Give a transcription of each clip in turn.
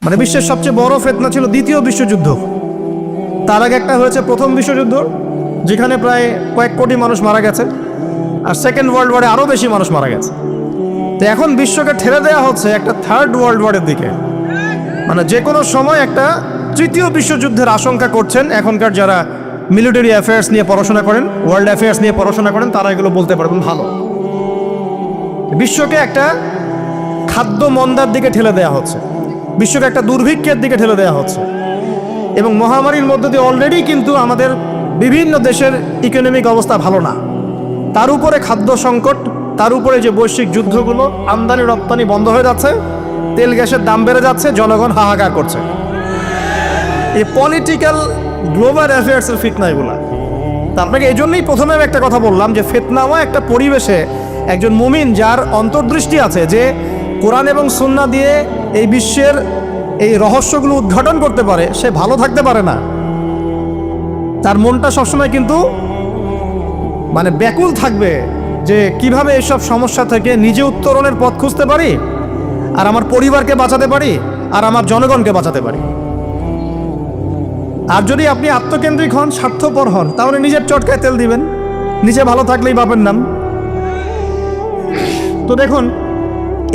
মানে বিশ্বের সবচেয়ে বড় ফিতনা ছিল দ্বিতীয় বিশ্বযুদ্ধ। তার আগে একটা হয়েছে প্রথম বিশ্বযুদ্ধ, যেখানে প্রায় কয়েক কোটি মানুষ মারা গেছে, আর সেকেন্ড ওয়ার্ল্ড ওয়ারে আরও বেশি মানুষ মারা গেছে। তো এখন বিশ্বকে ঠেলে দেওয়া হচ্ছে একটা থার্ড ওয়ার্ল্ড ওয়ারের দিকে, মানে যে কোনো সময় একটা তৃতীয় বিশ্বযুদ্ধের আশঙ্কা করছেন এখনকার যারা মিলিটারি অ্যাফেয়ার্স নিয়ে পড়াশোনা করেন, ওয়ার্ল্ড অ্যাফেয়ার্স নিয়ে পড়াশোনা করেন, তারা এগুলো বলতে পারবেন ভালো। বিশ্বকে একটা খাদ্য মন্দার দিকে ঠেলে দেওয়া হচ্ছে, বিশ্বকে একটা দুর্ভিক্ষের দিকে ঠেলে দেওয়া হচ্ছে, এবং মহামারীর মধ্য দিয়ে অলরেডি কিন্তু আমাদের বিভিন্ন দেশের ইকোনমিক অবস্থা ভালো না, তার উপরে খাদ্য সংকট, তার উপরে যে বৈশ্বিক যুদ্ধগুলো, আমদানি রপ্তানি বন্ধ হয়ে যাচ্ছে, তেল গ্যাসের দাম বেড়ে যাচ্ছে, জনগণ হাহাকার করছে। এই পলিটিক্যাল গ্লোবাল অ্যাফেয়ার্সের ফিতনা এগুলা। তা আপনাকে এই জন্যই প্রথমে আমি একটা কথা বললাম যে ফিতনাময় একটা পরিবেশে একজন মুমিন যার অন্তর্দৃষ্টি আছে, যে কোরআন এবং সুন্নাহ দিয়ে এই বিশ্বের এই রহস্যগুলো উদ্ঘাটন করতে পারে, সে ভালো থাকতে পারে না। তার মনটা সবসময় কিন্তু মানে ব্যাকুল থাকবে যে কিভাবে এইসব সমস্যা থেকে নিজে উত্তরণের পথ খুঁজতে পারি, আর আমার পরিবারকে বাঁচাতে পারি, আর আমার জনগণকে বাঁচাতে পারি। আর যদি আপনি আত্মকেন্দ্রিক হন, স্বার্থপর হন, তাহলে নিজের চটকায় তেল দিবেন, নিজে ভালো থাকলেই বাপের নাম। তো দেখুন,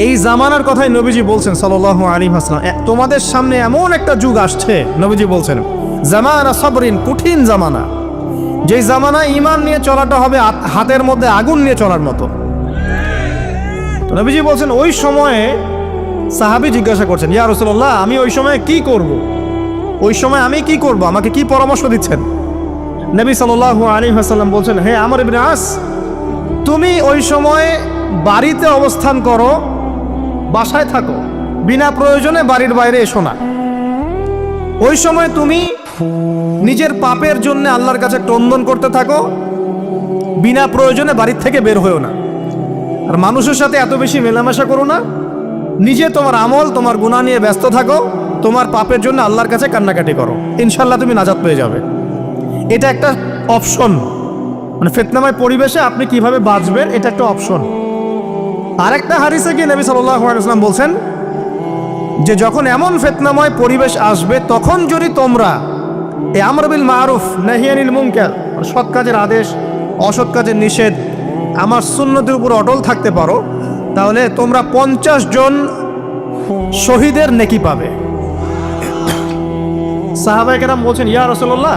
এই জামানার কথাই নবীজি বলছেন সাল্লাল্লাহু আলাইহি ওয়াসাল্লাম, তোমাদের সামনে এমন একটা যুগ আসছে, নবীজি বলছেন জামানা সবরিন, কঠিন জামানা, যেই জামানায় ঈমান নিয়ে চলাটা হবে হাতের মধ্যে আগুন নিয়ে চলার মতো। তো নবীজি বলছেন ওই সময়ে সাহাবী জিজ্ঞাসা করছেন, ইয়া রাসূলুল্লাহ, আমি ওই সময় কি করব? ওই সময় আমি কি করব? আমাকে কি পরামর্শ দিচ্ছেন? নবী সাল্লাল্লাহু আলাইহি ওয়াসাল্লাম বলছেন, হে আমর ইবনে আস, তুমি ওই সময় বাড়িতে অবস্থান করো, বাসায় থাকো, বিনা প্রয়োজনে বাড়ির বাইরে এসো না। ওই সময় তুমি নিজের পাপের জন্য আল্লাহর কাছে ক্রন্দন করতে থাকো, বিনা প্রয়োজনে বাড়ির থেকে বের হয়েও না। আর মানুষের সাথে এত বেশি মেলামেশা করো না, নিজে তোমার আমল, তোমার গুনাহ নিয়ে ব্যস্ত থাকো, তোমার পাপের জন্য আল্লাহর কাছে কান্নাকাটি করো, ইনশাল্লাহ তুমি নাজাত পেয়ে যাবে। এটা একটা অপশন, মানে ফিতনাময় পরিবেশে আপনি কিভাবে বাঁচবেন, এটা একটা অপশন। আরেকটা হাদিসে গিয়ে নবী সাল্লাল্লাহু আলাইহি ওয়াসাল্লাম বলছেন যে যখন এমন ফিতনাময় পরিবেশ আসবে, তখন যদি তোমরা এই আমর বিল মারুফ নাহি আনিল মুনকার, সৎ কাজের আদেশ, অসৎ কাজের নিষেধ, আমার সুন্নতের উপর অটল থাকতে পারো, তাহলে তোমরা 50 জন শহীদের নেকি পাবে। সাহাবায়ে কেরাম বলছেন, ইয়া রাসূলুল্লাহ,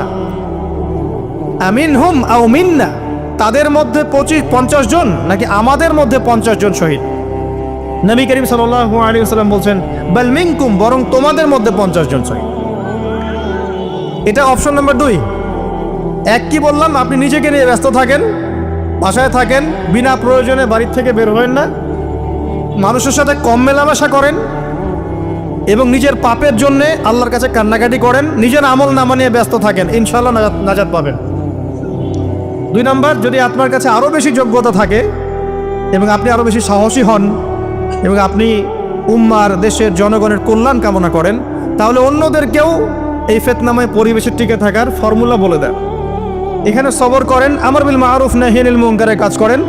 আমিনহুম আও মিন্না, তাদের মধ্যে 50 জন নাকি আমাদের মধ্যে 50 জন শহীদ? নবী করিম সাল্লাল্লাহু আলাইহি ওয়াসাল্লাম বলছেন, বাল মিনকুম, বরং তোমাদের মধ্যে 50 জন শহীদ। এটা অপশন নাম্বার 2। এক কি বললাম, আপনি নিজেকে নিয়ে ব্যস্ত থাকেন, বাসায় থাকেন, বিনা প্রয়োজনে বাড়ির থেকে বের হবেন না, মানুষের সাথে কম মেলামেশা করেন, এবং নিজের পাপের জন্য আল্লাহর কাছে কান্নাকাটি করেন, নিজের আমল নামা নিয়ে ব্যস্ত থাকেন, ইনশাআল্লাহ নাজাত পাবেন। 2 নাম্বার, যদি আপনার কাছে আরও বেশি যোগ্যতা থাকে এবং আপনি আরও বেশি সাহসী হন এবং আপনি উম্মার, দেশের জনগণের কল্যাণ কামনা করেন, তাহলে অন্যদেরকেও এই ফিতনাময় পরিবেশে টিকে থাকার ফর্মুলা বলে দেন। এখানে সবর করেন, আমর বিল মারুফ নাহি আনিল মুনকারের কাজ করেন,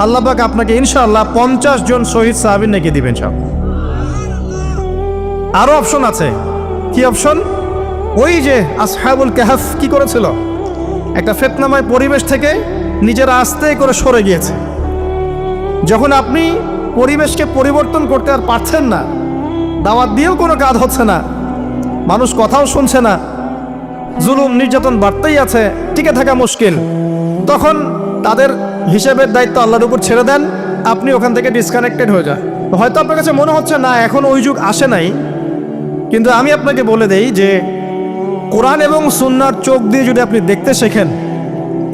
আল্লাহ পাক আপনাকে ইনশাআল্লাহ 50 জন শহীদ সাহাবীর নেকি দিবেন সব। আরও অপশন আছে। কি অপশন? ওই যে আসহাবুল কাহফ কি করেছিল, একটা ফিতনাময় পরিবেশ থেকে নিজেরা আস্তে করে সরে গিয়েছে। যখন আপনি পরিবেশকে পরিবর্তন করতে আর পারছেন না, দাওয়াত দিয়েও কোনো কাজ হচ্ছে না, মানুষ কথাও শুনছে না, জুলুম নির্যাতন বাড়তেই আছে, টিকে থাকা মুশকিল, তখন তাদের হিসেবের দায়িত্ব আল্লাহর উপর ছেড়ে দেন, আপনি ওখান থেকে ডিসকানেক্টেড হয়ে যান। হয়তো আপনার কাছে মনে হচ্ছে না এখন ওই যুগ আসে নাই, কিন্তু আমি আপনাকে বলে দেই যে কোরআন এবং সুন্নাহর চোখ দিয়ে যদি আপনি দেখতে শেখেন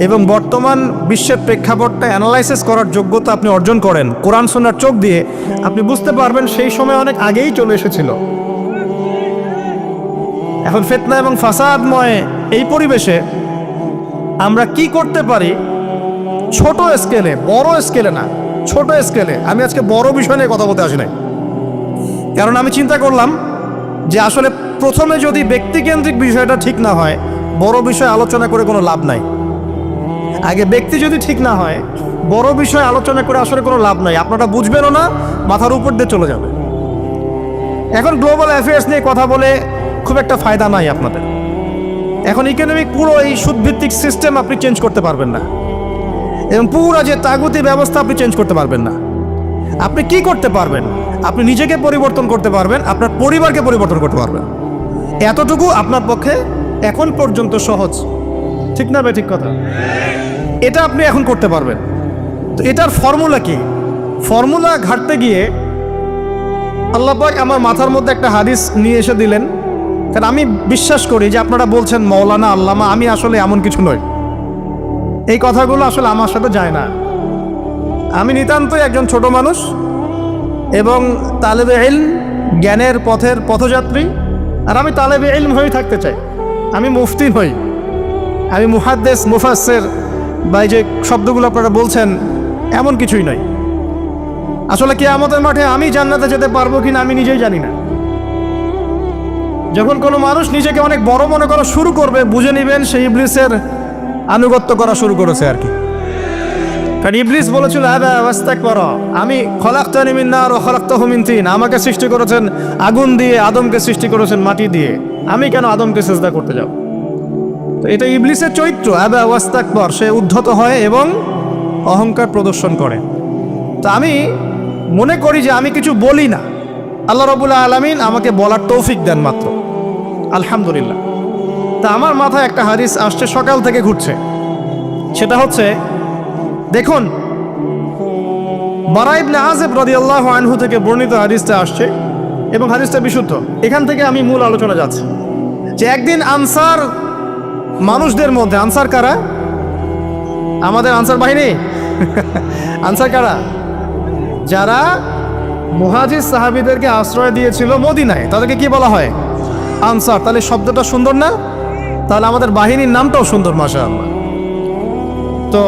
এবং বর্তমান বিশ্বের প্রেক্ষাপটটা অ্যানালাইসিস করার যোগ্যতা আপনি অর্জন করেন কোরআন সুন্নাহর চোখ দিয়ে, আপনি বুঝতে পারবেন সেই সময় অনেক আগেই চলে এসেছিল। এখন ফিতনা এবং ফাসাদময় এই পরিবেশে আমরা কি করতে পারি, ছোট স্কেলে, বড় স্কেলে না, ছোট স্কেলে। আমি আজকে বড় বিষয় নিয়ে কথা বলতে আসি নাই, কারণ আমি চিন্তা করলাম যে আসলে প্রথমে যদি ব্যক্তিকেন্দ্রিক বিষয়টা ঠিক না হয়, বড় বিষয় আলোচনা করে কোনো লাভ নাই। আগে ব্যক্তি যদি ঠিক না হয়, বড় বিষয় আলোচনা করে আসলে কোনো লাভ নাই, আপনারা বুঝবেনও না, মাথার উপর দিয়ে চলে যাবে। এখন গ্লোবাল অ্যাফেয়ার্স নিয়ে কথা বলে খুব একটা ফায়দা নাই আপনাদের। এখন ইকোনমিক পুরো এই সুদভিত্তিক সিস্টেম আপনি চেঞ্জ করতে পারবেন না, এবং পুরো যে তাগুতি ব্যবস্থা আপনি চেঞ্জ করতে পারবেন না। আপনি কি করতে পারবেন? আপনি নিজেকে পরিবর্তন করতে পারবেন, আপনার পরিবারকে পরিবর্তন করতে পারবেন। এতটুকু আপনার পক্ষে এখন পর্যন্ত সহজ, ঠিক না ভাই? ঠিক কথা। এটা আপনি এখন করতে পারবেন। তো এটার ফর্মুলা কি? ফর্মুলা ঘাটতে গিয়ে আল্লাহ পাক আমার মাথার মধ্যে একটা হাদিস নিয়ে এসে দিলেন। কারণ আমি বিশ্বাস করি যে আপনারা বলছেন মৌলানা, আল্লামা, আমি আসলে এমন কিছু নই। এই কথাগুলো আসলে আমার সাথে যায় না। আমি নিতান্তই একজন ছোট মানুষ এবং তালেবে ইলম, জ্ঞানের পথের পথযাত্রী। আর আমি তালেবে ইলম হয়ে থাকতে চাই। আমি মুফতি নই, আমি মুহাদ্দিস, মুফাসসির বা এই যে শব্দগুলো আপনারা বলছেন, এমন কিছুই নয়। আসলে কিয়ামতের মাঠে আমি জান্নাতে যেতে পারবো কিনা আমি নিজেই জানি না। যখন কোনো মানুষ নিজেকে অনেক বড় মনে করা শুরু করবে, বুঝে নেবেন সেই ইবলিসের আনুগত্য করা শুরু করেছে আর কি। কারণ ইবলিস বলেছিল, আবা ওয়াস্তাকবার, আমি খলাকতানি মিন নার ওয়া খলাকতাহু মিন তিন, আমাকে সৃষ্টি করেছেন আগুন দিয়ে, আদমকে সৃষ্টি করেছেন মাটি দিয়ে, আমি কেন আদমকে সিজদা করতে যাব? তো এটা ইবলিসের চরিত্র, আবা ওয়াস্তাকবার। সে উদ্ধত হয় এবং অহংকার প্রদর্শন করে। তো আমি মনে করি যে আমি কিছু বলি না, আল্লাহ রাব্বুল আলামিন আমাকে বলার তৌফিক দেন মাত্র, আলহামদুলিল্লাহ। তা আমার মাথায় একটা হাদিস আসছে, সকাল থেকে ঘুরছে। সেটা হচ্ছে, দেখুন, বারা ইবনে আযিব রাদিয়াল্লাহু আনহু থেকে বর্ণিত হাদিসটা আসছে এবং হাদিসটা বিশুদ্ধ। এখান থেকে আমি মূল আলোচনা যাচ্ছি যে একদিন আনসার মানুষদের মধ্যে, আনসার কারা? আমাদের আনসার বাহিনী। আনসার কারা? যারা মুহাজির সাহাবীদেরকে আশ্রয় দিয়েছিল মদিনায়, তাদেরকে কি বলা হয়? আনসার। তাহলে শব্দটা সুন্দর না? তাহলে আমাদের বাহিনীর নামটাও সুন্দর, মাশাআল্লাহ। তো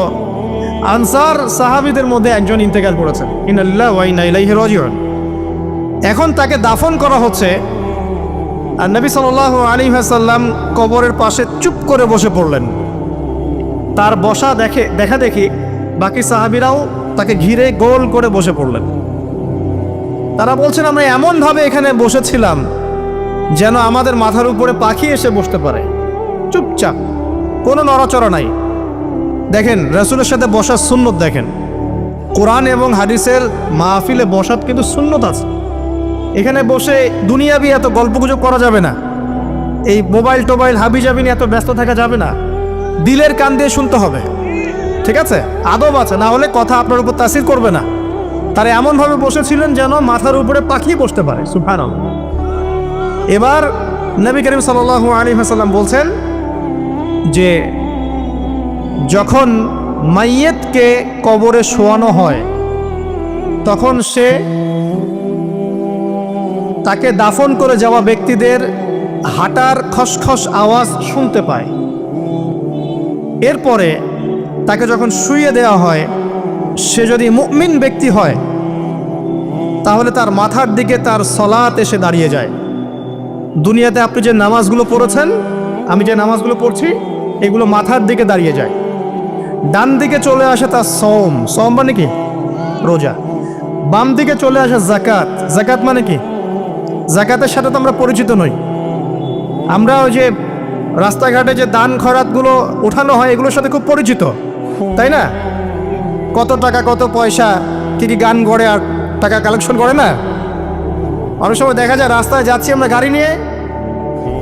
আনসার সাহাবীদের মধ্যে একজন ইন্তেকাল করেছেন, ইন্না লিল্লাহি ওয়া ইন্না ইলাইহি রাজিউন। এখন তাকে দাফন করা হচ্ছে, আর নবী সাল্লাল্লাহু আলাইহি ওয়াসাল্লাম কবরের পাশে চুপ করে বসে পড়লেন। তার বসা দেখা দেখি বাকি সাহাবীরাও তাকে ঘিরে গোল করে বসে পড়লেন। তারা বলছেন, আমরা এমনভাবে এখানে বসেছিলাম যেন আমাদের মাথার উপরে পাখি এসে বসতে পারে, চুপচাপ, কোনো নড়াচড়া নাই। দেখেন, রাসূলের সাথে বসার সুন্নত দেখেন। কোরআন এবং হাদিসের মাহফিলে বসার কিন্তু সুন্নত আছে। এখানে বসে দুনিয়াবি এত গল্পগুজব করা যাবে না, এই মোবাইল টোবাইল হাবিজাবি নিয়ে এত ব্যস্ত থাকা যাবে না। দিলের কান দিয়ে শুনতে হবে, ঠিক আছে? আদব আছে, না হলে কথা আপনার উপর তাসির করবে না। তারা এমনভাবে বসেছিলেন যেন মাথার উপরে পাখি বসতে পারে, সুবহানাল্লাহ। এবার নবী করিম সাল্লাল্লাহু আলাইহি ওয়াসাল্লাম বলছেন যে যখন মাইয়েতকে কবরে শোয়ানো হয় তখন সে তাকে দাফন করে যাওয়া ব্যক্তিদের হাঁটার খসখস আওয়াজ শুনতে পায়। এরপরে তাকে যখন শুইয়ে দেওয়া হয়, সে যদি মুমিন ব্যক্তি হয় তাহলে তার মাথার দিকে তার সলাত এসে দাঁড়িয়ে যায়। দুনিয়াতে আপনি যে নামাজগুলো পড়েছেন, আমি যে নামাজগুলো পড়ছি, এগুলো মাথার দিকে দাঁড়িয়ে যায়। ডান দিকে চলে আসে তার সওম, সওম মানে কি? রোজা। বাম দিকে চলে আসে জাকাত, জাকাত মানে কি? জাকাতের সাথে তো আমরা পরিচিত নই। আমরা ওই যে রাস্তাঘাটে যে দান খয়রাতগুলো উঠানো হয়, এগুলোর সাথে খুব পরিচিত, তাই না? কত টাকা, কত পয়সা, কি কি গান গড়ে আর টাকা কালেকশন করে না? অনেক সময় দেখা যায় রাস্তায় যাচ্ছি আমরা গাড়ি নিয়ে,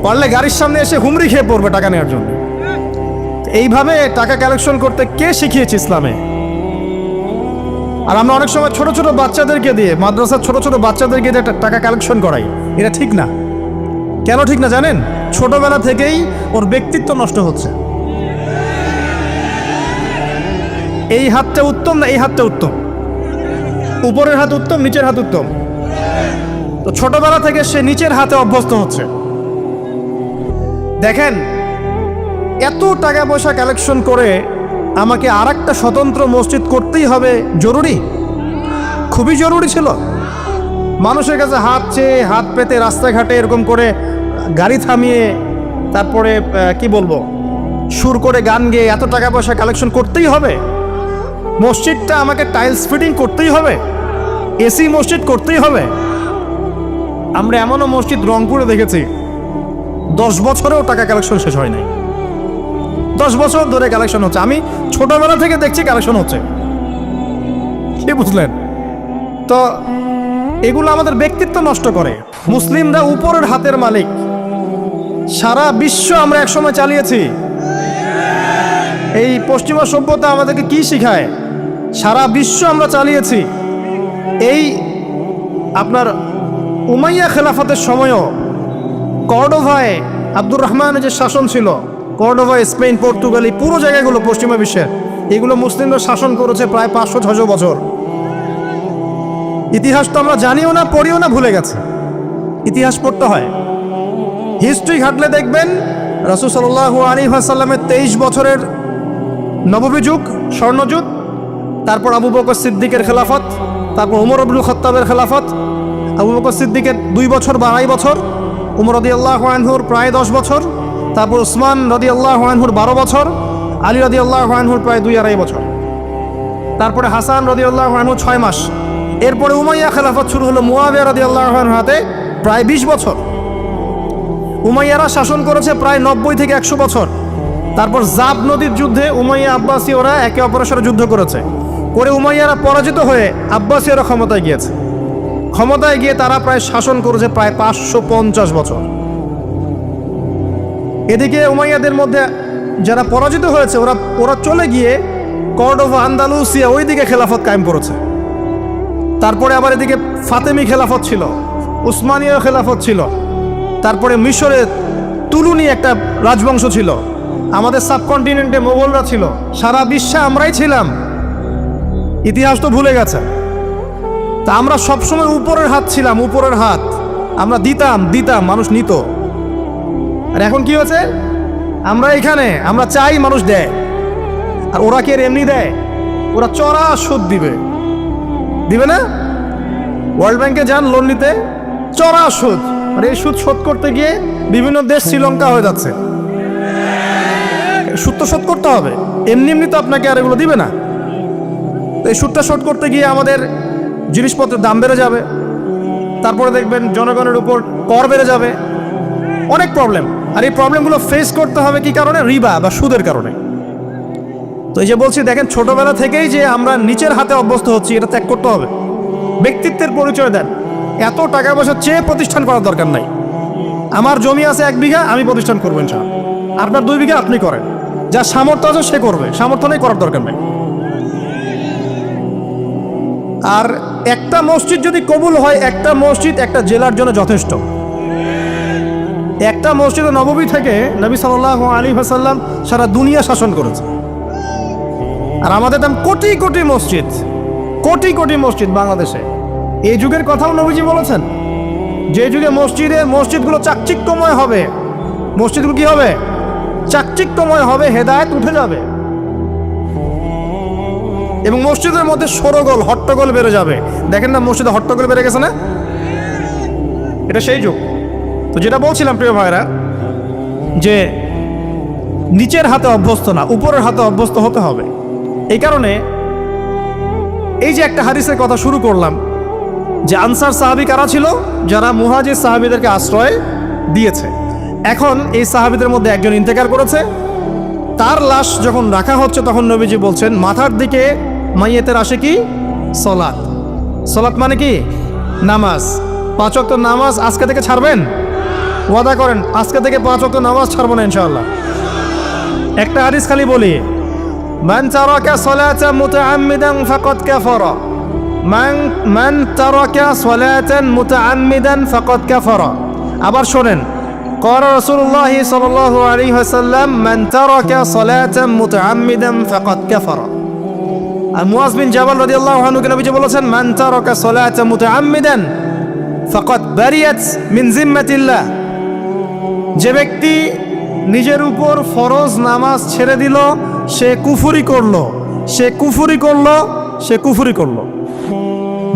পারলে গাড়ির সামনে এসে হুমড়ি খেয়ে পড়বে টাকা নেওয়ার জন্য। এইভাবে টাকা কালেকশন করতে কে শিখিয়েছে ইসলামে? আর আমরা অনেক সময় ছোট ছোট বাচ্চাদেরকে দিয়ে, মাদ্রাসার ছোট ছোট বাচ্চাদেরকে দিয়ে টাকা কালেকশন করাই। এটা ঠিক না। কেন ঠিক না জানেন? ছোটবেলা থেকেই ওর ব্যক্তিত্ব নষ্ট হচ্ছে। এই হাতটা উত্তম না এই হাতটা উত্তম? উপরের হাত উত্তম, নিচের হাত উত্তম? তো ছোটবেলা থেকে সে নিচের হাতে অভ্যস্ত হচ্ছে। দেখেন, এত টাকা পয়সা কালেকশন করে আমাকে আরেকটা স্বতন্ত্র মসজিদ করতেই হবে জরুরি? খুবই জরুরি ছিল। মানুষের কাছে হাত চেয়ে, হাত পেতে রাস্তাঘাটে এরকম করে গাড়ি থামিয়ে, তারপরে কি বলবো, সুর করে গান গেয়ে এত টাকা পয়সা কালেকশন করতেই হবে? মসজিদটা আমাকে টাইলস ফিটিং করতেই হবে? এসি মসজিদ করতেই হবে? আমরা এমনও মসজিদ রংপুরে দেখেছি 10 বছরেও টাকা কালেকশন শেষ হয় নাই। 10 বছর ধরে কালেকশন হচ্ছে। আমি ছোটবেলা থেকে দেখছি কালেকশন হচ্ছে। কি বুঝলেন? তো এগুলো আমাদের ব্যক্তিত্ব নষ্ট করে। মুসলিমরা উপরের হাতের মালিক। সারা বিশ্ব আমরা একসময় চালিয়েছি। এই পশ্চিমা সভ্যতা আমাদেরকে কি শিখায়? সারা বিশ্ব আমরা চালিয়েছি। এই আপনার উমাইয়া খেলাফতের সময়ও কর্ডোভায় আব্দুর রহমানের যে শাসন ছিল, কর্ডোভায়, স্পেন, পর্তুগাল, এই পুরো জায়গাগুলো পশ্চিমা বিশ্বের, এগুলো মুসলিমরা শাসন করেছে প্রায় 500-600 বছর। ইতিহাস তো আমরা জানিও না, পড়িও না, ভুলে গেছে। ইতিহাস পড়তে হয়। হিস্ট্রি ঘাটলে দেখবেন রাসূল সাল্লাল্লাহু আলাইহি ওয়াসাল্লামের 23 বছরের নববী যুগ, স্বর্ণযুগ, তারপর আবু বকর সিদ্দিকের খেলাফত, তারপর উমর ইবনুল খাত্তাবের খেলাফত। আবু বকর সিদ্দিকের 2 বছর বা 2.5 বছর, উমর রাদিয়াল্লাহু আনহুর প্রায় 10 বছর, তারপর উসমান রাদিয়াল্লাহু আনহুর 12 বছর, আলী রাদিয়াল্লাহু আনহুর প্রায় 2-2.5 বছর, তারপরে হাসান রাদিয়াল্লাহু আনহু 6 মাস। এরপরে উমাইয়া খেলাফত শুরু হলো মুয়াবিয়া রাদিয়াল্লাহু আনহুর হাতে, প্রায় 20 বছর। উমাইয়ারা শাসন করেছে প্রায় 90 থেকে 100 বছর। তারপর জাব নদীর যুদ্ধে উমাইয়া আব্বাসী ওরা একে অপরের সাথে যুদ্ধ করেছে, করে উমাইয়ারা পরাজিত হয়ে আব্বাসীয়রা ক্ষমতায় গিয়েছে। ক্ষমতায় গিয়ে তারা প্রায় শাসন করেছে প্রায় 550 বছর। এদিকে উমাইয়াদের মধ্যে যারা পরাজিত হয়েছে ওরা চলে গিয়ে কর্ডোভা, আন্দালুসিয়া, ওইদিকে খেলাফত কায়েম করেছে। তারপরে আবার এদিকে ফাতেমি খেলাফত ছিল, উসমানীয় খেলাফত ছিল, তারপরে মিশরে তুলুনি একটা রাজবংশ ছিল, আমাদের সাবকন্টিনেন্টে মোগলরা ছিল, সারা বিশ্বে আমরাই ছিলাম। ইতিহাস তো ভুলে গেছে। তা আমরা সবসময় উপরের হাত ছিলাম, উপরের হাত। আমরা দিতাম, মানুষ নিত। আর এখন কি হয়েছে? আমরা এখানে, আমরা চাই, মানুষ দেয়। আর ওরা কি এমনি দেয়? ওরা চড়া সুদ দিবে না? ওয়ার্ল্ড ব্যাংকে যান লোন নিতে, চড়া সুদ। আর এই সুদ শোধ করতে গিয়ে বিভিন্ন দেশ শ্রীলঙ্কা হয়ে যাচ্ছে। সুদ তো শোধ করতে হবে, এমনি তো আপনাকে আর এগুলো দিবে না। তো এই সুদটা শোধ করতে গিয়ে আমাদের জিনিসপত্রের দাম বেড়ে যাবে, তারপরে দেখবেন জনগণের উপর কর বেড়ে যাবে, অনেক প্রবলেম। আর এই প্রবলেমগুলো ফেস করতে হবে কি কারণে? রিবা বা সুদের কারণে। তো এই যে বলছি, দেখেন ছোটবেলা থেকেই যে আমরা নিচের হাতে অভ্যস্ত হচ্ছি, এটা ত্যাগ করতে হবে। ব্যক্তিত্বের পরিচয় দেন। এত টাকা পয়সা চেয়ে প্রতিষ্ঠান করার দরকার নাই। আমার জমি আছে 1 বিঘা, আমি প্রতিষ্ঠান করবেন। আপনার 2 বিঘা আপনি করেন, যার সামর্থ্য আছে সে করবে, সামর্থ্য নেই করার দরকার নেই। আর একটা মসজিদ যদি কবুল হয়, একটা মসজিদ একটা জেলার জন্য যথেষ্ট। একটা মসজিদে নববী থেকে নবী সাল্লাল্লাহু আলাইহি ওয়াসাল্লাম সারা দুনিয়া শাসন করেছে। আর আমাদের দাম কোটি কোটি মসজিদ, কোটি কোটি মসজিদ বাংলাদেশে। এই যুগের কথাও নবীজি বলেছেন, যে যুগে মসজিদগুলো চাকচিক্যময় হবে, মসজিদগুলো কি হবে? চাকচিক্যময় হবে, হেদায়েত উঠে যাবে, এবং মসজিদের মধ্যে শোরগোল, হট্টগোল বেড়ে যাবে। দেখেন না মসজিদে হট্টগোল বেড়ে গেছে না? এটা সেই যুগ। তো যেটা বলছিলাম প্রিয় ভাইরা, যে নিচের হাতে অভ্যস্ত না, উপরের হাতে অভ্যস্ত হতে হবে। এই কারণে এই যে একটা হাদিসের কথা শুরু করলাম, যে আনসার সাহাবী কারা ছিল? যারা মুহাজির সাহাবীদেরকে আশ্রয় দিয়েছে। এখন এই সাহাবীদের মধ্যে একজন ইন্তেকার করেছে, তার লাশ যখন রাখা হচ্ছে তখন নবীজি বলছেন, মাথার দিকে মাইয়েতের আসে কি? সলাত। সলাত মানে কি? নামাজ। 5 ওয়াক্ত নামাজ আজকে থেকে ছাড়বেন? ওয়াদা করেন আজকে থেকে 5 ওয়াক্ত নামাজ ছাড়বো না ইনশাআল্লাহ। একটা হাদিস খালি বলি, মান তারাকা সালাতান মুতাআম্মিদান ফাকাদ কাফারা, মান তারাকা সালাতান মুতাআম্মিদান ফাকাদ কাফারা। আবার শোনেন, قال رسول الله صلى الله عليه وسلم من ترك صلاة متعمدا فقد كفر। আর মুয়াজ বিন জাবাল রাদিয়াল্লাহু আনহু কে নবীজি বলেছেন, মান তারাকা সালাতা মুতাআম্মিদান ফাকাদ বারিয়াত মিন জিম্মাতিল্লাহ। যে ব্যক্তি নিজের উপর ফরজ নামাজ ছেড়ে দিল, সে কুফরি করলো, সে কুফরি করলো, সে কুফরি করলো।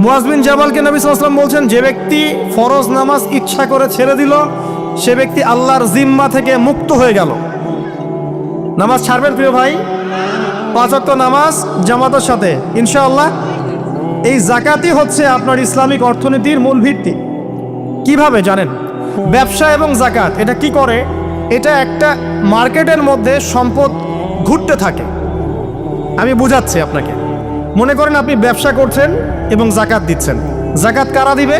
মুয়াজ বিন জাবালকে নবী সাল্লাল্লাহু আলাইহি ওয়াসাল্লাম বলছেন, যে ব্যক্তি ফরজ নামাজ ইচ্ছা করে ছেড়ে দিল, সে ব্যক্তি আল্লাহর জিম্মা থেকে মুক্ত হয়ে গেল। নামাজ ছাড়বেন প্রিয় ভাই, 5 ওয়াক্ত নামাজ জামাতের সাথে ইনশাআল্লাহ। এই যাকাতই হচ্ছে আপনার ইসলামিক অর্থনীতির মূল ভিত্তি। কিভাবে জানেন? ব্যবসা এবং জাকাত এটা কি করে? এটা একটা মার্কেটের মধ্যে সম্পদ ঘুরতে থাকে। আমি বুঝাচ্ছি আপনাকে। মনে করেন আপনি ব্যবসা করছেন এবং জাকাত দিচ্ছেন। জাকাত কারা দিবে?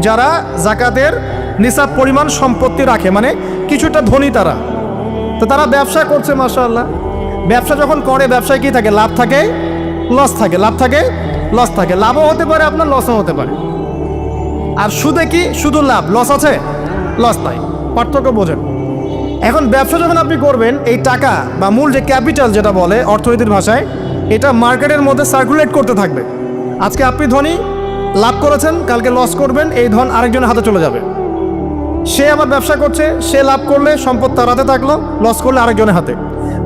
যারা জাকাতের নিসাব পরিমাণ সম্পত্তি রাখে, মানে কিছুটা ধনী তারা। তো তারা ব্যবসা করছে, মাশাআল্লাহ। ব্যবসা যখন করে, ব্যবসায় কি থাকে? লাভ থাকে, লস থাকে, লাভ থাকে, লস থাকে। লাভও হতে পারে আপনার, লসও হতে পারে। আর সুদে কি? শুধু লাভ, লস আছে, লস নাই। পার্থক্য বোঝেন। এখন ব্যবসা যখন আপনি করবেন, এই টাকা বা মূল যে ক্যাপিটাল যেটা বলে অর্থনীতির ভাষায়, এটা মার্কেটের মধ্যে সার্কুলেট করতে থাকবে। আজকে আপনি ধনী, লাভ করেছেন, কালকে লস করবেন, এই ধন আরেকজনের হাতে চলে যাবে। সে আবার ব্যবসা করছে, সে লাভ করলে সম্পদ তার হাতে থাকলো, লস করলে আরেকজনের হাতে।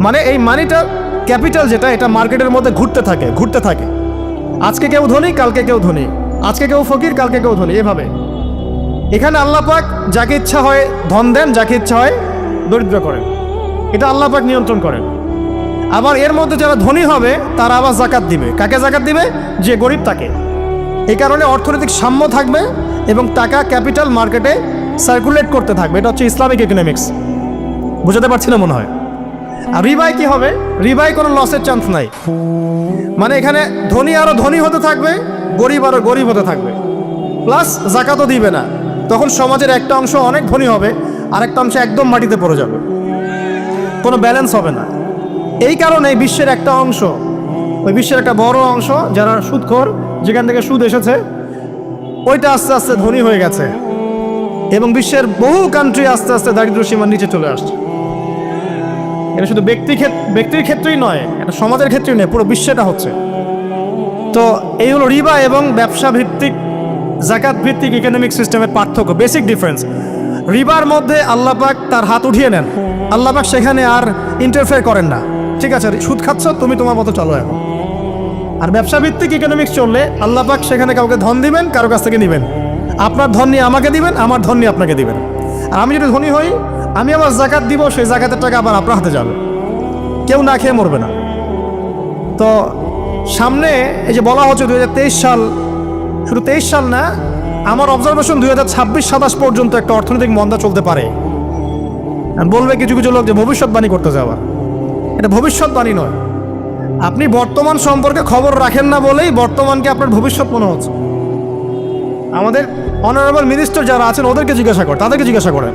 মানে এই মানিটা, ক্যাপিটাল যেটা, এটা মার্কেটের মধ্যে ঘুরতে থাকে, ঘুরতে থাকে। আজকে কেউ ধনী, কালকে কেউ ধনী, আজকে কেউ ফকির, কালকে কেউ ধনী, এভাবে। এখানে আল্লাহ পাক যাকে ইচ্ছা হয় ধন দেন, যাকে ইচ্ছা হয় দরিদ্র করেন। এটা আল্লাহ পাক নিয়ন্ত্রণ করেন। আবার এর মধ্যে যারা ধনী হবে তারা আবার জাকাত দিবে। কাকে জাকাত দিবে? যে গরিব তাকে। এই কারণে অর্থনৈতিক সাম্য থাকবে এবং টাকা, ক্যাপিটাল মার্কেটে সার্কুলেট করতে থাকবে। এটা হচ্ছে ইসলামিক ইকোনমিক্স। বুঝাতে পারছি না মনে হয়। আর রিবায় কি হবে? রিবায় কোনো লসের চান্স নাই। মানে এখানে ধনী আরো ধনী হতে থাকবে, গরিব আরো গরিব হতে থাকবে, প্লাস জাকাতও দিবে না। তখন সমাজের একটা অংশ অনেক ধনী হবে, আরেকটা অংশ একদম মাটিতে পড়ে যাবে, কোনো ব্যালেন্স হবে না। এই কারণে বিশ্বের একটা অংশ, ওই বিশ্বের একটা বড় অংশ যারা সুদখোর, যেখান থেকে সুদ এসেছে, ওইটা আস্তে আস্তে ধনী হয়ে গেছে এবং বিশ্বের বহু কান্ট্রি আস্তে আস্তে দারিদ্র সীমার নিচে চলে আসছে। এটা শুধু ব্যক্তির ক্ষেত্রেই নয়, এটা সমাজের ক্ষেত্রেই নয়, পুরো বিশ্বেটা হচ্ছে। তো এই হলো রিবা এবং ব্যবসা ভিত্তিক, জাকাত ভিত্তিক ইকোনমিক সিস্টেমের পার্থক্য, বেসিক ডিফারেন্স। রিবার মধ্যে আল্লাহ পাক তার হাত উঠিয়ে নেন, আল্লাহ পাক সেখানে আর ইন্টারফেয়ার করেন না। ঠিক আছে, সুদ খাচ্ছ, তুমি তোমার মতো চলো এখন। আর ব্যবসা ভিত্তিক ইকোনমিক্স চললে আল্লাহ পাক সেখানে কাউকে ধন দিবেন, কারো কাছ থেকে নেবেন। আপনার ধন নিয়ে আমাকে দিবেন, আমার ধন নিয়ে আপনাকে দিবেন। আর আমি যদি ধনী হই, আমি আবার জাকাত দিব, সেই জাকাতের টাকা আবার আপনার হাতে যাবে, কেউ না খেয়ে মরবে না। তো সামনে এই যে বলা হচ্ছে 2023 সাল, শুধু 23 সাল না, আমার অবজারভেশন 2026-27 পর্যন্ত একটা অর্থনৈতিক মন্দা চলতে পারে। বলবে কিছু কিছু লোক যে ভবিষ্যৎবাণী করতে যাওয়া, এটা ভবিষ্যৎবাণী নয়। আপনি বর্তমান সম্পর্কে খবর রাখেন না বলেই বর্তমানকে আপনার ভবিষ্যৎ মনে হচ্ছে। আমাদের অনারেবল মিনিস্টার যারা আছেন ওদেরকে জিজ্ঞাসা করেন, তাদেরকে জিজ্ঞাসা করেন,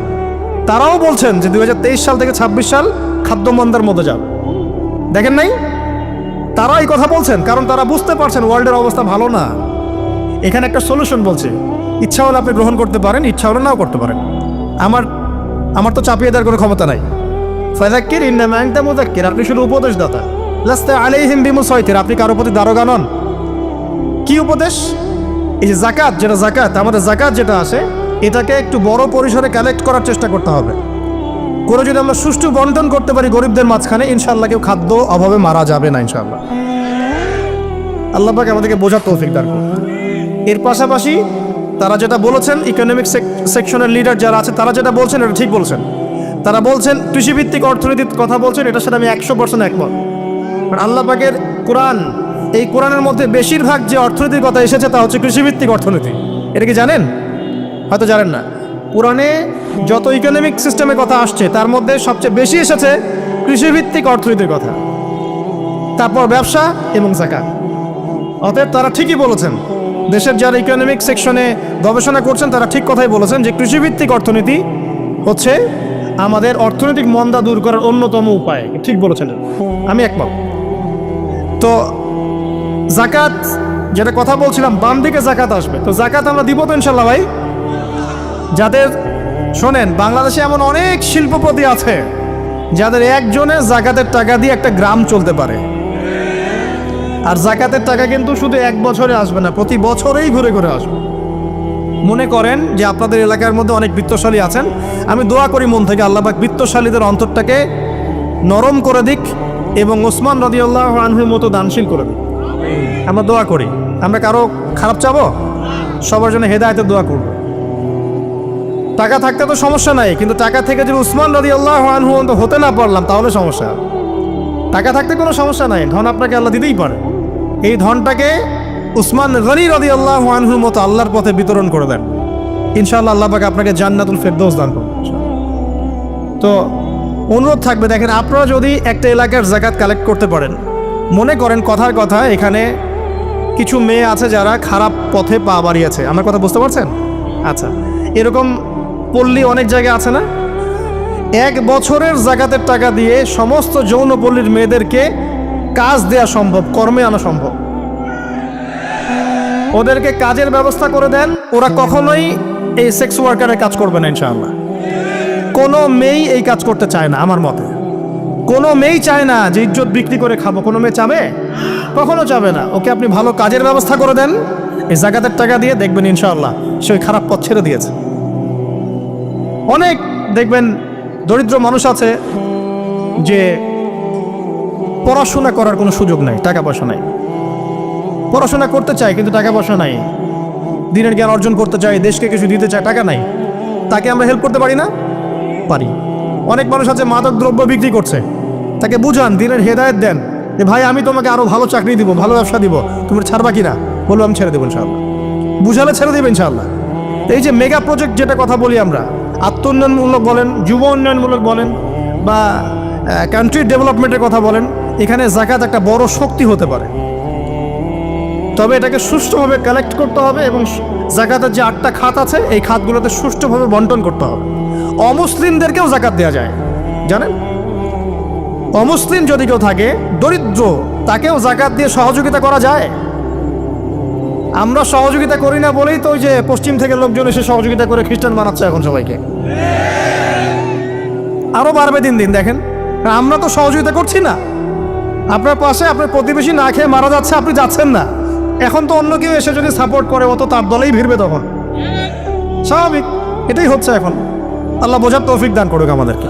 তারাও বলছেন যে 2023 সাল থেকে 26 সাল খাদ্যমন্দার মধ্যে যাবে। দেখেন নাই? তারা এই কথা বলছেন কারণ তারা বুঝতে পারছেন ওয়ার্ল্ডের অবস্থা ভালো না। এখানে একটা সলিউশন বলছে, ইচ্ছা হলে আপনি গ্রহণ করতে পারেন, ইচ্ছা হলে নাও করতে পারেন। আমার তো চাপিয়ে দেওয়ার কোনো ক্ষমতা নাই। ফাযাক্কির ইন্নামা আনতা মুযাক্কির, আপনি শুধু উপদেশদাতা। লাস্তা আলাইহিম বিমুসাইতির, আপনি কারো প্রতি দারোগা নন। কি উপদেশ? এই যে জাকাত, যেটা জাকাত, আমাদের জাকাত যেটা আসে, এটাকে একটু বড় পরিসরে কালেক্ট করার চেষ্টা করতে হবে। করে যদি আমরা সুষ্ঠু বন্টন করতে পারি গরিবদের মাঝখানে, ইনশাআল্লাহ কেউ খাদ্য অভাবে মারা যাবে না ইনশাআল্লাহ। আল্লাহ পাক আমাদেরকে বোঝার তৌফিক দান করুন। এর পাশাপাশি তারা যেটা বলেছেন, ইকোনমিক সেকশনের লিডার যারা আছে তারা যেটা বলছেন এটা ঠিক বলছেন। তারা বলছেন কৃষিভিত্তিক অর্থনীতির কথা বলছেন, এটার সাথে আমি 100% একমত। কারণ আল্লাহ পাকের কোরআন, এই কোরআনের মধ্যে বেশিরভাগ যে অর্থনীতির কথা এসেছে তা হচ্ছে কৃষিভিত্তিক অর্থনীতি। এটা কি জানেন? হয়তো জানেন না। কোরআনে যত ইকোনমিক সিস্টেমের কথা আসছে তার মধ্যে সবচেয়ে বেশি এসেছে কৃষিভিত্তিক অর্থনীতির কথা, তারপর ব্যবসা এবং জাকাত। অতএব তারা ঠিকই বলেছেন, দেশের যারা ইকোনমিক সেকশনে গবেষণা করছেন তারা ঠিক কথাই বলেছেন যে কৃষিভিত্তিক অর্থনীতি হচ্ছে আমাদের অর্থনৈতিক মন্দা দূর করার অন্যতম উপায়। ঠিক বলেছেন, আমি একমত। তো জাকাত যেটা কথা বলছিলাম, বাম দিকে জাকাত আসবে। তো জাকাত আমরা দিব তো ইনশাল্লাহ ভাই। যাদের, শোনেন, বাংলাদেশে এমন অনেক শিল্পপতি আছে যাদের একজনে জাকাতের টাকা দিয়ে একটা গ্রাম চলতে পারে। আর জাকাতের টাকা কিন্তু শুধু এক বছরে আসবে না, প্রতি বছরেই ঘুরে ঘুরে আসবে। মনে করেন যে আপনাদের এলাকার মধ্যে অনেক বিত্তশালী আছেন, আমি দোয়া করি মন থেকে আল্লাহ পাক বিত্তশালীদের অন্তরটাকে নরম করে দিক এবং ওসমান রাদিয়াল্লাহু আনহুর মতো দানশীল করে দিক। আমরা দোয়া করি, আমরা কারো খারাপ চাবো, সবার জন্য হেদায়েতের দোয়া করব। টাকা থাকতে তো সমস্যা নাই, কিন্তু টাকা থেকে যদি উসমান রাদিয়াল্লাহু আনহু হতে না পারলাম তাহলে সমস্যা। টাকা থাকতে কোনো সমস্যা নাই, ধন আপনাকে আল্লাহ দিতেই পারে। এই ধনটাকে উসমান গনি রাদিয়াল্লাহু আনহুর মতো আল্লাহর পথে বিতরণ করে দেন, ইনশাআল্লাহ আল্লাহ পাক আপনাকে জান্নাতুল ফেরদৌস দান করুন। তো অনুরোধ থাকবে, দেখেন আপনারা যদি একটা এলাকার যাকাত কালেক্ট করতে পারেন, মনে করেন কথার কথা এখানে কিছু মেয়ে আছে যারা খারাপ পথে পা বাড়িয়েছে, আমার কথা বুঝতে পারছেন? আচ্ছা, এরকম পল্লী অনেক জায়গায় আছে না? 1 বছরের যাকাতের টাকা দিয়ে সমস্ত যৌনপল্লীর মেয়েদেরকে কাজ দেয়া সম্ভব, কর্মে আনা সম্ভব। ওদেরকে কাজের ব্যবস্থা করে দেন, ওরা কখনোই এই সেক্স ওয়ার্কারের কাজ করবে না ইনশাআল্লাহ। কোনো মেয়েই এই কাজ করতে চায় না আমার মতে। কোনো মেয়েই চায় না যে ইজ্জত বিক্রি করে খাবো, কোনো মেয়ে চাবে? কখনো চাবে না। ওকে আপনি ভালো কাজের ব্যবস্থা করে দেন, এই যাকাতের টাকা দিয়ে, দেখবেন ইনশাআল্লাহ সে ওই খারাপ পথ ছেড়ে দিয়েছে। অনেক দেখবেন দরিদ্র মানুষ আছে যে পড়াশোনা করার কোনো সুযোগ নাই, টাকা পয়সা নাই, পড়াশোনা করতে চায় কিন্তু টাকা পয়সা নাই, দিনের জ্ঞান অর্জন করতে চায়, দেশকে কিছু দিতে চায়, টাকা নাই, তাকে আমরা হেল্প করতে পারি না? পারি। অনেক মানুষ আছে মাদক দ্রব্য বিক্রি করছে, তাকে বুঝান, দিনের হেদায়েত দেন যে ভাই আমি তোমাকে আরো ভালো চাকরি দিব, ভালো ব্যবসা দিব, তুমি ছাড়বা কিনা? বলবো আমি ছেড়ে দেবো ইনশাআল্লাহ। বুঝালে ছেড়ে দেবে ইনশাআল্লাহ। এই যে মেগা প্রজেক্ট যেটা কথা বলি আমরা, আত্ম উন্নয়নমূলক বলেন, যুব উন্নয়নমূলক বলেন, বা কান্ট্রি ডেভেলপমেন্টের কথা বলেন, এখানে যাকাত একটা বড় শক্তি হতে পারে। তবে এটাকে সুষ্ঠুভাবে কালেক্ট করতে হবে এবং যাকাতের যে 8টা খাত আছে এই খাতগুলোতে সুষ্ঠুভাবে বন্টন করতে হবে। অমুসলিমদেরকেও যাকাত দেওয়া যায়, জানেন? অমুসলিম যদি কেউ থাকে, দরিদ্র, তাকেও যাকাত দিয়ে সহযোগিতা করা যায়। আমরা সহযোগিতা করি না বলেই তো ওই যে পশ্চিম থেকে লোকজন এসে সহযোগিতা করে খ্রিস্টান বানাচ্ছে এখন সবাইকে। আরো বাড়বে দিন দিন, দেখেন। আমরা তো সহযোগিতা করছি না। আপনার পাশে আপনার প্রতিবেশী না খেয়ে মারা যাচ্ছে, আপনি যাচ্ছেন না। এখন তো অন্য কেউ এসে যদি সাপোর্ট করে, ও তো তার দলেই ভিড়বে তখন। স্বাভাবিক, এটাই হচ্ছে এখন। আল্লাহ বোঝার তৌফিক দান করুক আমাদেরকে।